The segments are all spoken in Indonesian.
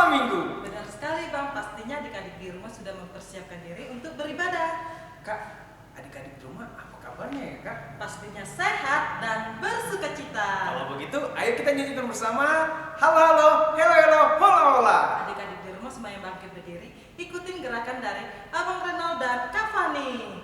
sekolah minggu. Benar sekali Bang, pastinya adik-adik di rumah sudah mempersiapkan diri untuk beribadah. Kak, adik-adik di rumah apa kabarnya ya Kak? Pastinya sehat dan bersukacita. Kalau begitu, ayo kita nyanyikan bersama. Halo halo, hello hello, hola hola. Adik-adik di rumah semuanya bangkit berdiri, ikutin gerakan dari Abang Renal dan Kak Fani.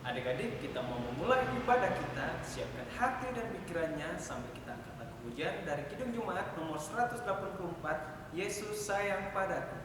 Adik-adik, kita mau memulai ibadah kita. Siapkan hati dan pikirannya sampai kita angkat lagu pujian dari Kidung Jumat nomor 184, Yesus sayang padaku.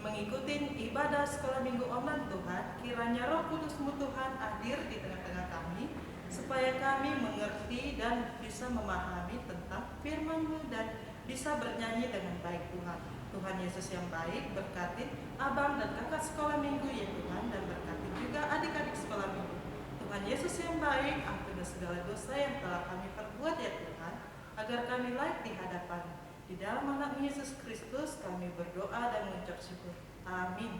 Mengikuti ibadah sekolah minggu online Tuhan, kiranya Roh Kudus-Mu Tuhan hadir di tengah-tengah kami, supaya kami mengerti dan bisa memahami tentang firman-Mu dan bisa bernyanyi dengan baik Tuhan. Tuhan Yesus yang baik, berkati abang dan kakak sekolah minggu ya Tuhan, dan berkati juga adik-adik sekolah minggu. Tuhan Yesus yang baik, ampuni segala dosa yang telah kami perbuat ya Tuhan, agar kami layak di hadapan. Di dalam anak Yesus Kristus kami berdoa dan mengucap syukur. Amin.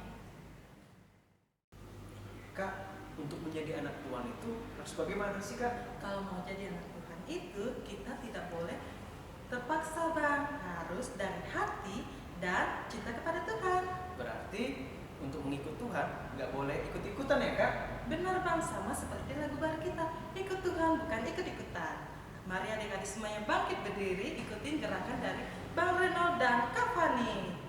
Kak, untuk menjadi anak Tuhan itu harus bagaimana sih Kak? Kalau mau jadi anak Tuhan itu kita tidak boleh terpaksa Bang, harus dari hati dan cinta kepada Tuhan. Berarti untuk mengikut Tuhan nggak boleh ikut-ikutan ya Kak? Benar Bang, sama seperti lagu baru kita, ikut Tuhan bukan ikut-ikutan. Mari adik-adik semuanya bangkit berdiri, ikutin gerakan dari Bang Reno dan Kak Fani.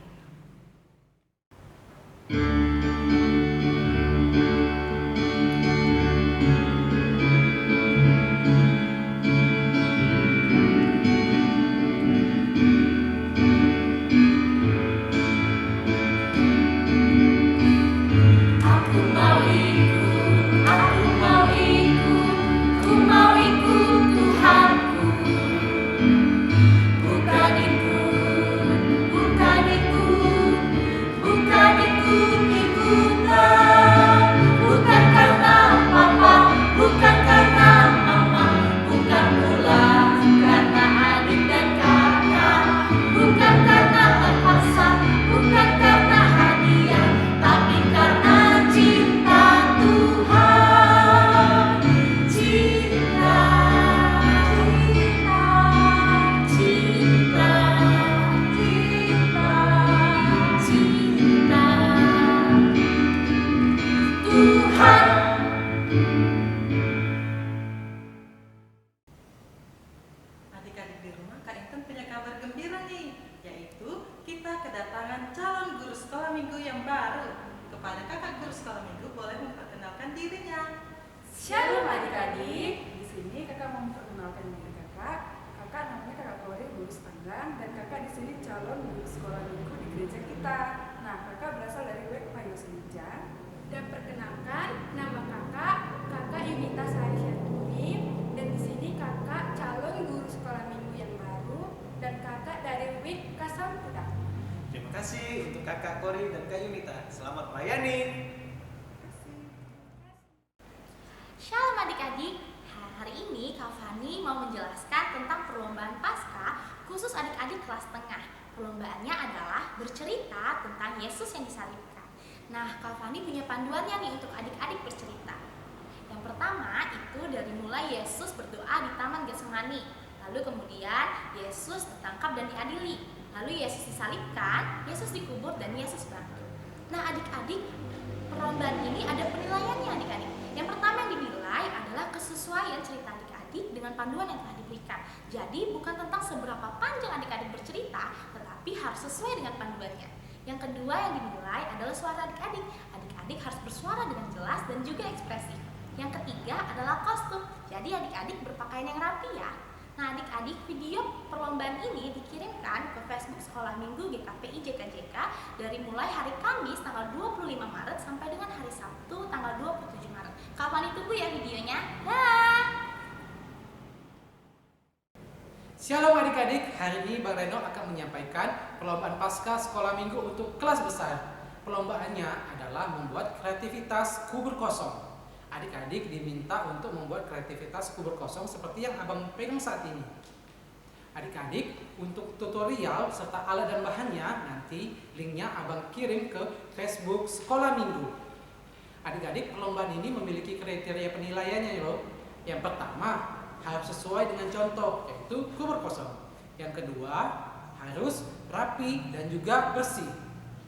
adik-adik, di sini kakak mau memperkenalkan diri kakak. Kakak namanya Kakak Kori Lulus Tanggang dan kakak di sini calon guru sekolah minggu di gereja kita. Nah, kakak berasal dari WEK Payo Senja. Dan perkenalkan, nama kakak Yunita Sari Syaturi, dan di sini kakak calon guru sekolah minggu yang baru dan kakak dari WIK Kasampuda. Terima kasih untuk Kakak Kori dan Kak Yunita. Selamat melayani. Shalom adik-adik, hari ini Kak Fani mau menjelaskan tentang perlombaan Paskah khusus adik-adik kelas tengah. Perlombaannya adalah bercerita tentang Yesus yang disalibkan. Nah, Kak Fani punya panduannya nih untuk adik-adik bercerita. Yang pertama itu dari mulai Yesus berdoa di Taman Getsemani. Lalu kemudian Yesus ditangkap dan diadili. Lalu Yesus disalibkan, Yesus dikubur, dan Yesus bangkit. Nah adik-adik, perlombaan ini ada penilaiannya adik-adik. Yang pertama yang dinilai adalah kesesuaian cerita adik-adik dengan panduan yang telah diberikan. Jadi bukan tentang seberapa panjang adik-adik bercerita, tetapi harus sesuai dengan panduannya. Yang kedua yang dinilai adalah suara adik-adik. Adik-adik harus bersuara dengan jelas dan juga ekspresif. Yang ketiga adalah kostum. Jadi adik-adik berpakaian yang rapi ya. Nah adik-adik, video perlombaan ini dikirimkan ke Facebook Sekolah Minggu GKPI JKJK dari mulai hari Kamis tanggal 25 Maret sampai dengan hari Sabtu tanggal 27 Maret. Kapan ditunggu ya videonya? Dah! Shalom adik-adik, hari ini Bang Reno akan menyampaikan perlombaan Paskah Sekolah Minggu untuk kelas besar. Perlombaannya adalah membuat kreativitas kubur kosong. Adik-adik diminta untuk membuat kreativitas kubur kosong seperti yang abang pegang saat ini. Adik-adik, untuk tutorial serta alat dan bahannya nanti linknya abang kirim ke Facebook Sekolah Minggu. Adik-adik, perlombaan ini memiliki kriteria penilaiannya loh. Yang pertama, harus sesuai dengan contoh, yaitu kubur kosong. Yang kedua, harus rapi dan juga bersih.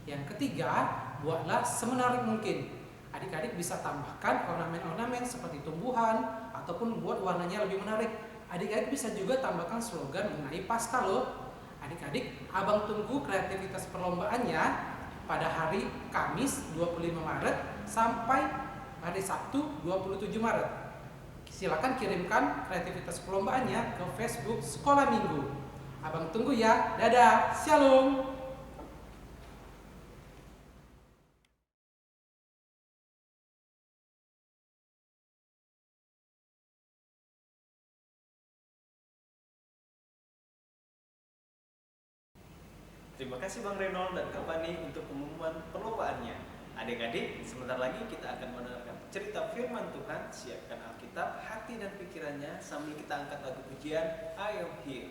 Yang ketiga, buatlah semenarik mungkin. Adik-adik bisa tambahkan ornamen-ornamen seperti tumbuhan ataupun buat warnanya lebih menarik. Adik-adik bisa juga tambahkan slogan mengenai Paskah loh. Adik-adik, abang tunggu kreativitas perlombaannya pada hari Kamis 25 Maret sampai hari Sabtu 27 Maret. Silakan kirimkan kreativitas perlombaannya ke Facebook Sekolah Minggu. Abang tunggu ya. Dadah. Shalom. Terima kasih Bang Renol dan Kak Fani untuk pengumuman perlombaannya. Adik-adik, sebentar lagi kita akan mendengarkan cerita firman Tuhan. Siapkan Alkitab, hati dan pikirannya sambil kita angkat lagu pujian I Am Here.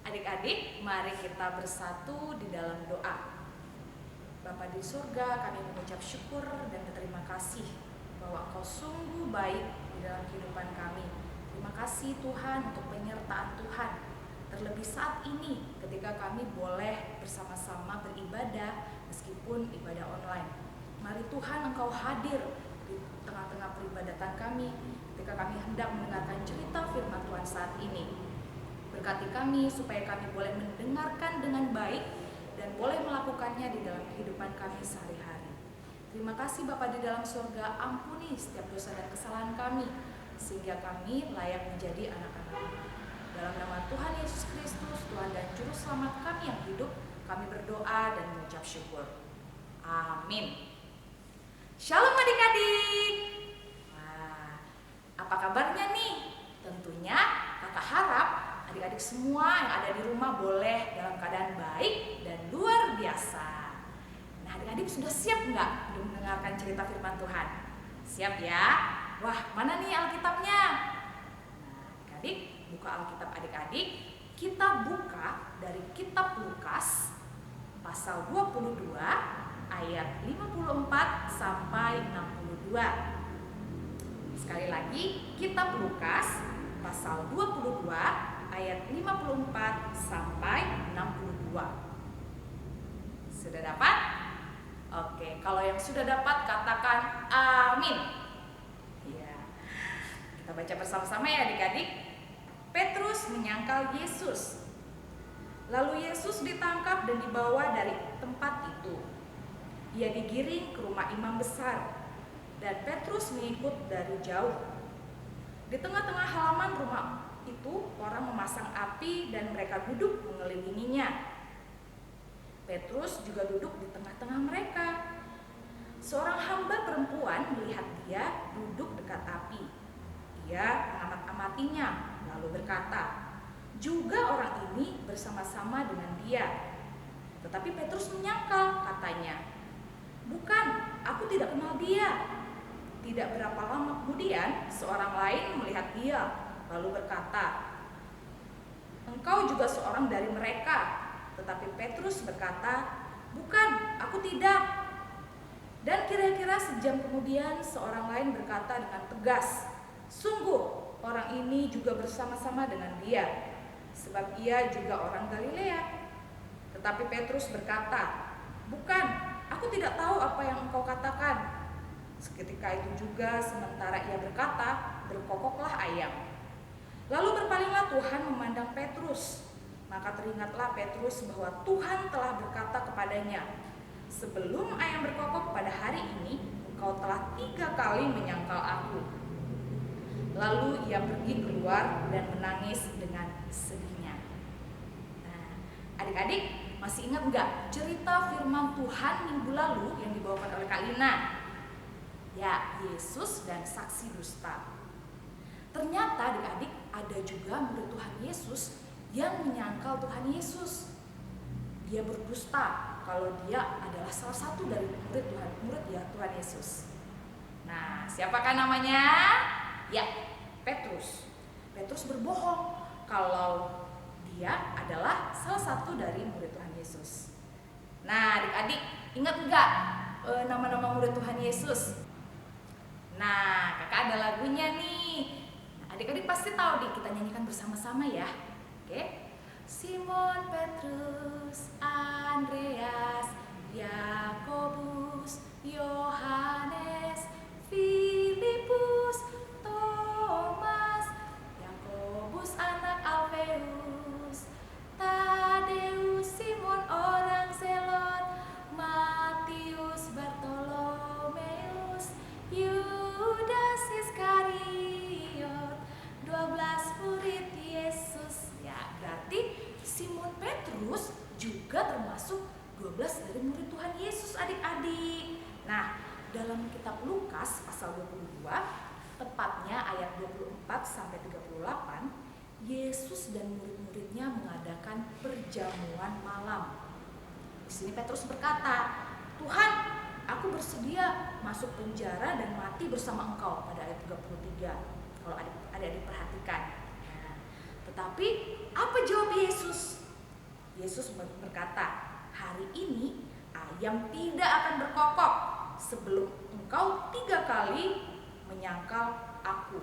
Adik-adik, mari kita bersatu di dalam doa. Bapa di surga, kami mengucap syukur dan berterima kasih bahwa Engkau sungguh baik di dalam kehidupan kami. Terima kasih Tuhan untuk penyertaan Tuhan. Terlebih saat ini ketika kami boleh bersama-sama beribadah meskipun ibadah online. Mari Tuhan Engkau hadir di tengah-tengah peribadatan kami ketika kami hendak mendengarkan cerita firman Tuhan saat ini. Berkati kami supaya kami boleh mendengarkan dengan baik dan boleh melakukannya di dalam kehidupan kami sehari-hari. Terima kasih Bapa di dalam surga, ampuni setiap dosa dan kesalahan kami sehingga kami layak menjadi anak-anak-Mu. Dalam nama Tuhan Yesus Kristus, Tuhan dan Juru Selamat kami yang hidup, kami berdoa dan mengucap syukur. Amin. Shalom adik-adik. Wah, apa kabarnya nih? Tentunya kakak harap adik-adik semua yang ada di rumah boleh dalam keadaan baik dan luar biasa. Nah, adik-adik sudah siap nggak untuk mendengarkan cerita firman Tuhan? Siap ya? Wah, mana nih Alkitabnya? Nah, adik-adik, buka Alkitab adik-adik. Kita buka dari kitab Lukas pasal 22 ayat 54 sampai 62. Sekali lagi, kitab Lukas pasal 22 ayat 54 sampai 62. Sudah dapat? Oke, kalau yang sudah dapat katakan amin. Ya. Kita baca bersama-sama ya adik-adik. Petrus menyangkal Yesus. Lalu Yesus ditangkap dan dibawa dari tempat itu. Ia digiring ke rumah imam besar, dan Petrus mengikut dari jauh. Di tengah-tengah halaman rumah itu, orang memasang api dan mereka duduk mengelilinginya. Petrus juga duduk di tengah-tengah mereka. Seorang hamba perempuan melihat dia duduk dekat api. Ia mengamat-amatinya, lalu berkata, "Juga orang ini bersama-sama dengan dia." Tetapi Petrus menyangkal, katanya, "Bukan, aku tidak kenal dia." Tidak berapa lama kemudian, seorang lain melihat dia, lalu berkata, "Engkau juga seorang dari mereka." Tetapi Petrus berkata, "Bukan, aku tidak." Dan kira-kira sejam kemudian, seorang lain berkata dengan tegas, "Sungguh, orang ini juga bersama-sama dengan dia, sebab ia juga orang Galilea." Tetapi Petrus berkata, "Bukan, aku tidak tahu apa yang engkau katakan." Seketika itu juga sementara ia berkata, berkokoklah ayam. Lalu berpalinglah Tuhan memandang Petrus. Maka teringatlah Petrus bahwa Tuhan telah berkata kepadanya, "Sebelum ayam berkokok pada hari ini, engkau telah 3 kali menyangkal aku." Lalu ia pergi keluar dan menangis dengan sedihnya. Nah, adik-adik, masih ingat nggak cerita firman Tuhan minggu lalu yang dibawakan oleh Kak Lina? Ya, Yesus dan saksi dusta. Ternyata adik-adik ada juga murid Tuhan Yesus yang menyangkal Tuhan Yesus. Dia berdusta kalau dia adalah salah satu dari murid Tuhan Yesus. Nah, siapakah namanya? Ya, Petrus. Petrus berbohong kalau dia adalah salah satu dari murid Tuhan Yesus. Nah, adik-adik ingat nggak nama-nama murid Tuhan Yesus? Nah, kakak ada lagunya nih. Nah, adik-adik pasti tahu deh, kita nyanyikan bersama-sama ya. Oke? Simon Petrus, Andreas, Yakobus, Yohanes, Filipus, Thomas, Yakobus anak Alfeus, Tadeus, Simon orang Zelot, Matius, Bartolomeus, Yudas Iskariot, 12 murid Yesus. Ya, berarti Simon Petrus juga termasuk 12 dari murid Tuhan Yesus, adik-adik. Nah, dalam kitab Lukas pasal 22, tepatnya ayat 24 sampai 38, Yesus dan murid-muridnya mengadakan perjamuan malam. Di sini Petrus berkata, "Tuhan, aku bersedia masuk penjara dan mati bersama Engkau," pada ayat 33. Kalau adik-adik perhatikan. Nah, tetapi apa jawab Yesus? Yesus berkata, "Hari ini ayam tidak akan berkokok sebelum engkau 3 kali menyangkal aku."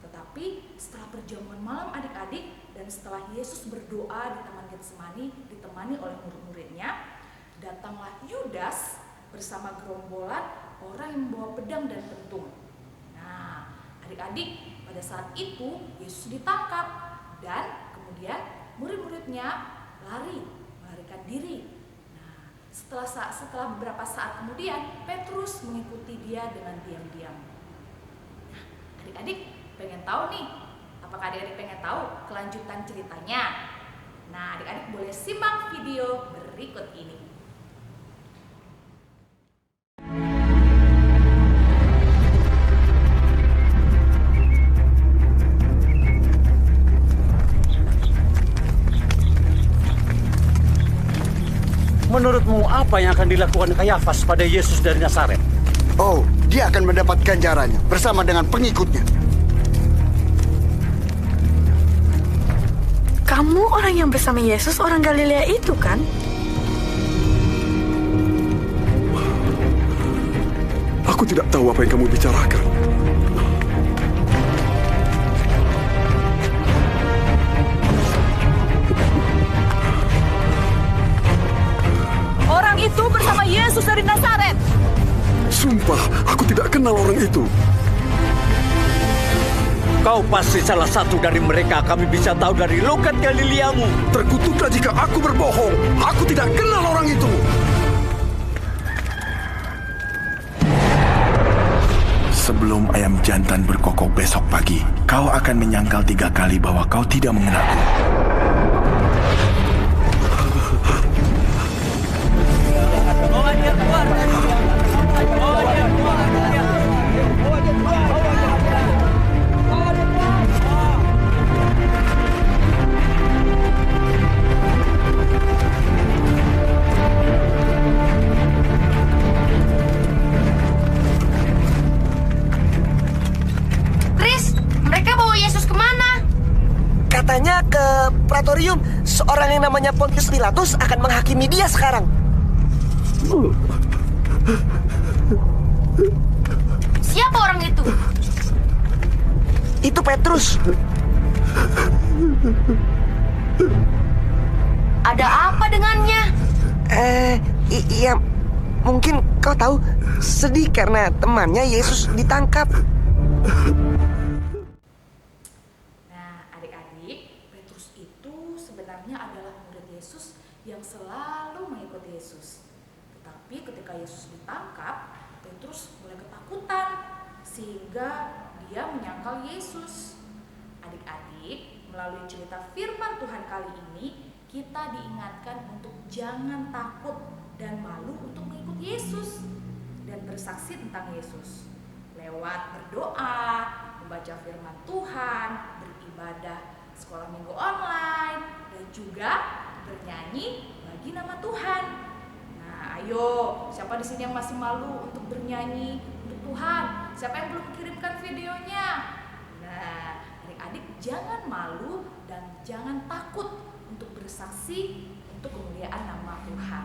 Tetapi setelah perjamuan malam adik-adik dan setelah Yesus berdoa di Taman Getsemani ditemani oleh murid-muridnya, datanglah Yudas bersama gerombolan orang yang membawa pedang dan pentung. Nah, adik-adik, pada saat itu Yesus ditangkap dan kemudian murid-muridnya melarikan diri. Nah, setelah beberapa saat kemudian Petrus mengikuti dia dengan diam-diam. Nah, adik-adik pengen tahu nih, apakah adik-adik pengen tahu kelanjutan ceritanya? Nah, adik-adik boleh simak video berikut ini. Menurutmu apa yang akan dilakukan Kayafas pada Yesus dari Nazaret? Oh, dia akan mendapat ganjarannya bersama dengan pengikutnya. Kamu orang yang bersama Yesus, orang Galilea itu kan? Aku tidak tahu apa yang kamu bicarakan. Orang itu bersama Yesus dari Nazaret. Sumpah, aku tidak kenal orang itu. Kau pasti salah satu dari mereka. Kami bisa tahu dari logat Galileamu. Terkutuklah jika aku berbohong. Aku tidak kenal orang itu. Sebelum ayam jantan berkokok besok pagi, kau akan menyangkal 3 kali bahwa kau tidak mengenalku. Bawa dia keluar. Bawa dia keluar. Tris, mereka bawa Yesus kemana? Katanya ke Praetorium. Seorang yang namanya Pontius Pilatus akan menghakimi dia sekarang. Siapa orang itu? Itu Petrus. Ada apa dengannya? Iya, mungkin kau tahu, sedih karena temannya Yesus ditangkap. Nah, adik-adik, Petrus itu sebenarnya adalah murid Yesus yang selalu mengikuti Yesus. Tetapi ketika Yesus ditangkap, Petrus mulai ketakutan sehingga dia menyangkal Yesus. Adik-adik, melalui cerita firman Tuhan kali ini, kita diingatkan untuk jangan takut dan malu untuk mengikuti Yesus dan bersaksi tentang Yesus. Lewat berdoa, membaca firman Tuhan, beribadah, sekolah minggu online, dan juga bernyanyi bagi nama Tuhan. Nah, ayo, siapa di sini yang masih malu untuk bernyanyi untuk Tuhan? Siapa yang belum kirimkan videonya? Nah, adik-adik jangan malu dan jangan takut untuk bersaksi untuk kemuliaan nama Tuhan.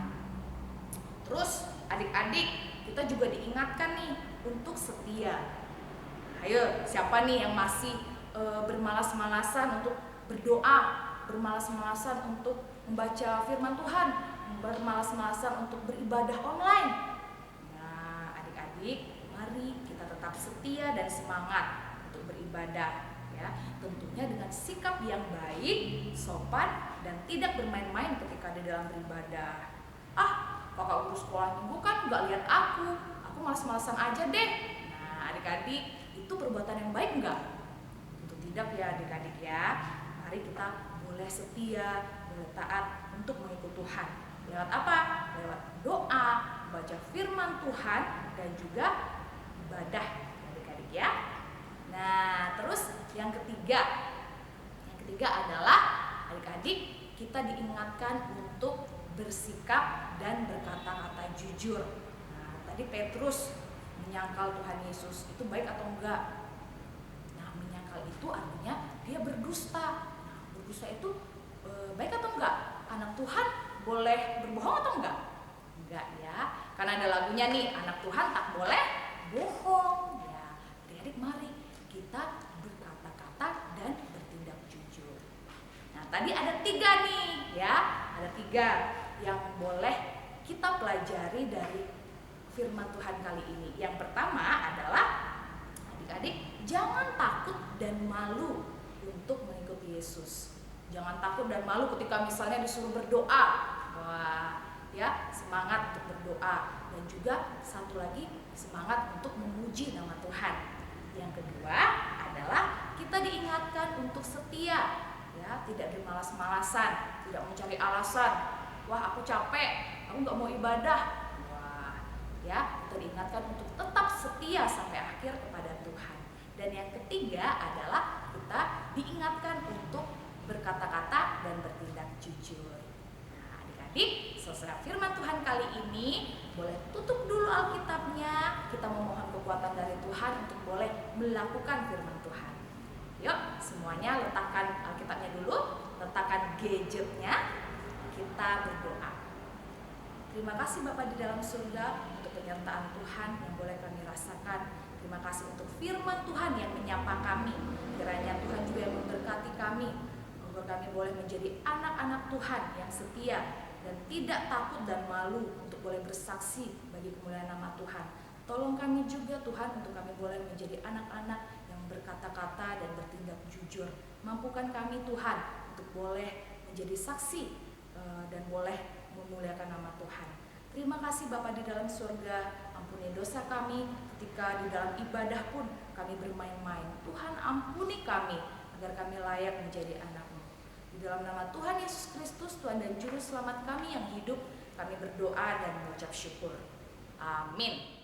Terus, adik-adik, kita juga diingatkan nih untuk setia. Ayo, siapa nih yang masih bermalas-malasan untuk berdoa, bermalas-malasan untuk membaca firman Tuhan, bermalas-malasan untuk beribadah online? Nah, adik-adik, mari kita tetap setia dan semangat untuk beribadah, ya. Tentunya dengan sikap yang baik, sopan, dan tidak bermain-main ketika di dalam beribadah. Kakak guru sekolah minggu kan nggak lihat aku malas-malasan aja deh. Nah, adik-adik, itu perbuatan yang baik nggak? Tentu tidak ya adik-adik ya. Mari kita boleh setia, boleh taat untuk mengikut Tuhan. Lewat apa? Lewat doa, baca firman Tuhan, dan juga ibadah adik-adik ya. Nah, terus yang ketiga adalah adik-adik, kita diingatkan untuk bersikap dan berkata-kata jujur. Nah, tadi Petrus menyangkal Tuhan Yesus, itu baik atau enggak? Nah, menyangkal itu artinya dia berdusta. Nah, berdusta itu baik atau enggak? Anak Tuhan boleh berbohong atau enggak? Enggak ya, karena ada lagunya nih, anak Tuhan tak boleh bohong. Ya, adik-adik mari kita berkata-kata dan bertindak jujur. Nah, tadi ada 3 nih ya, ada 3 yang boleh kita pelajari dari firman Tuhan kali ini. Yang pertama adalah adik-adik jangan takut dan malu untuk mengikuti Yesus. Jangan takut dan malu ketika misalnya disuruh berdoa. Wah, ya, semangat untuk berdoa. Dan juga satu lagi, semangat untuk memuji nama Tuhan. Yang kedua adalah kita diingatkan untuk setia, ya, tidak bermalas-malasan, tidak mencari alasan. Wah, aku capek, aku nggak mau ibadah. Wah, ya, kita diingatkan untuk tetap setia sampai akhir kepada Tuhan. Dan yang ketiga adalah kita diingatkan untuk berkata-kata dan bertindak jujur. Nah, adik-adik, selesai firman Tuhan kali ini, boleh tutup dulu Alkitabnya. Kita memohon kekuatan dari Tuhan untuk boleh melakukan firman Tuhan. Yuk, semuanya letakkan Alkitabnya dulu, letakkan gadgetnya, kita berdoa. Terima kasih Bapa di dalam surga untuk penyertaan Tuhan yang boleh kami rasakan. Terima kasih untuk firman Tuhan yang menyapa kami. Kiranya Tuhan juga yang memberkati kami, agar kami boleh menjadi anak-anak Tuhan yang setia dan tidak takut dan malu untuk boleh bersaksi bagi kemuliaan nama Tuhan. Tolong kami juga Tuhan untuk kami boleh menjadi anak-anak yang berkata-kata dan bertindak jujur. Mampukan kami Tuhan untuk boleh menjadi saksi dan boleh memuliakan nama Tuhan. Terima kasih Bapa di dalam surga, ampuni dosa kami ketika di dalam ibadah pun kami bermain-main. Tuhan ampuni kami agar kami layak menjadi anak-Mu. Di dalam nama Tuhan Yesus Kristus, Tuhan dan Juru Selamat kami yang hidup, kami berdoa dan mengucap syukur. Amin.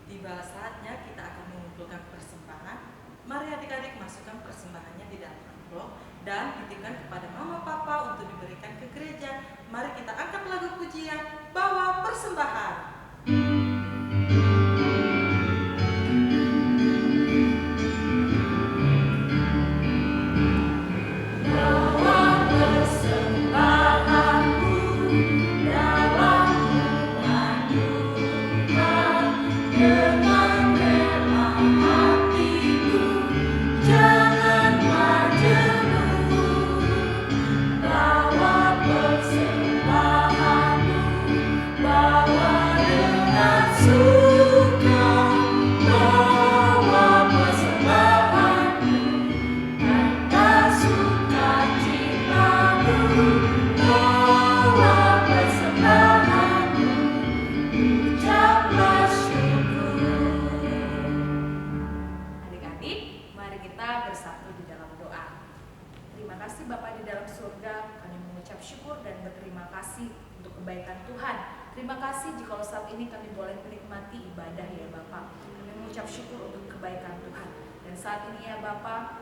Tiba saatnya kita akan mengumpulkan persembahan. Mari adik-adik masukkan persembahannya di dalam amplop dan titipkan kepada mama papa untuk diberikan ke gereja. Mari kita angkat lagu pujian, bawa persembahan. Terima kasih jikalau saat ini kami boleh menikmati ibadah ya Bapak. Kami mengucap syukur untuk kebaikan Tuhan. Dan saat ini ya Bapak,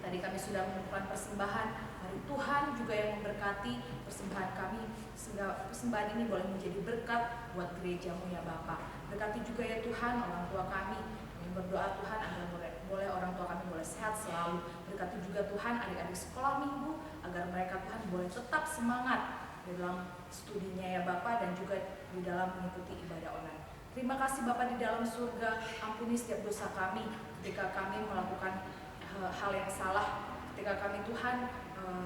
tadi kami sudah mengumpulkan persembahan. Mari Tuhan juga yang memberkati persembahan kami, sehingga persembahan ini boleh menjadi berkat buat gereja-Mu ya Bapak. Berkati juga ya Tuhan orang tua kami. Kami berdoa Tuhan agar boleh orang tua kami boleh sehat selalu. Berkati juga Tuhan adik-adik sekolah minggu, agar mereka Tuhan boleh tetap semangat di dalam studinya ya Bapak dan juga di dalam mengikuti ibadah online. Terima kasih Bapak di dalam surga, ampuni setiap dosa kami ketika kami melakukan hal yang salah, ketika kami Tuhan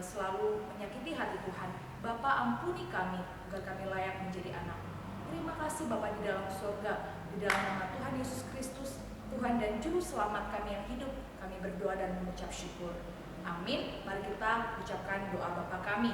selalu menyakiti hati Tuhan. Bapak ampuni kami agar kami layak menjadi anak-Mu. Terima kasih Bapak di dalam surga, di dalam nama Tuhan Yesus Kristus, Tuhan dan Juru Selamat kami yang hidup, kami berdoa dan mengucap syukur. Amin. Mari kita ucapkan doa Bapa kami.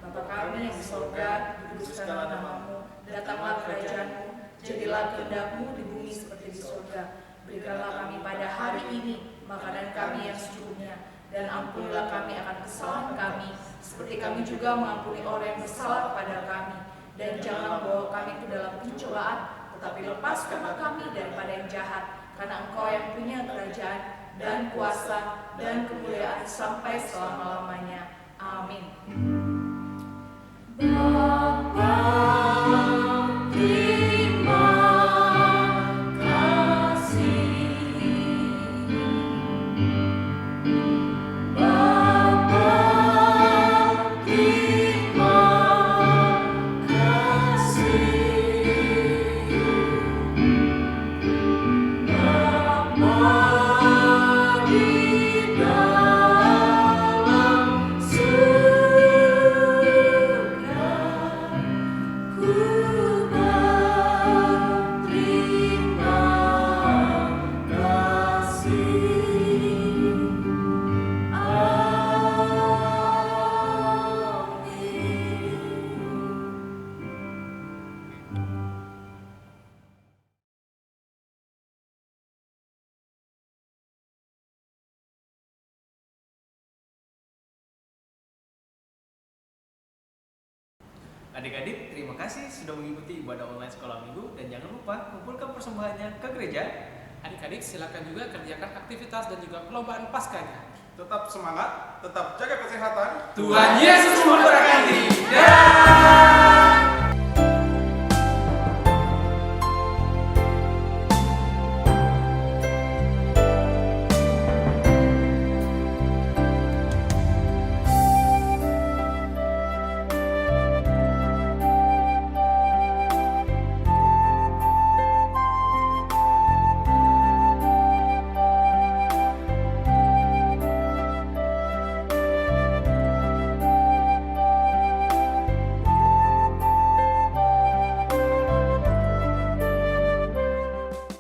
Bapa kami yang di surga, dikuduskanlah nama-Mu, datanglah kerajaan-Mu, jadilah kehendak-Mu di bumi seperti di surga. Berikanlah kami pada hari ini makanan kami yang secukupnya, dan ampunilah kami akan kesalahan kami, seperti kami juga mengampuni orang yang bersalah kepada kami. Dan jangan bawa kami ke dalam pencobaan, tetapi lepaskanlah kami daripada yang jahat, karena Engkau yang punya kerajaan dan kuasa dan kemuliaan sampai selama-lamanya. Amin. Bapa, terima kasih. Bapa, terima kasih. Bapa di dalam surga. Adik-adik, terima kasih sudah mengikuti ibadah online sekolah minggu dan jangan lupa kumpulkan persembahannya ke gereja. Adik-adik silakan juga kerjakan aktivitas dan juga perlombaan Paskahnya. Tetap semangat, tetap jaga kesehatan. Tuhan Yesus memberkati. Dah.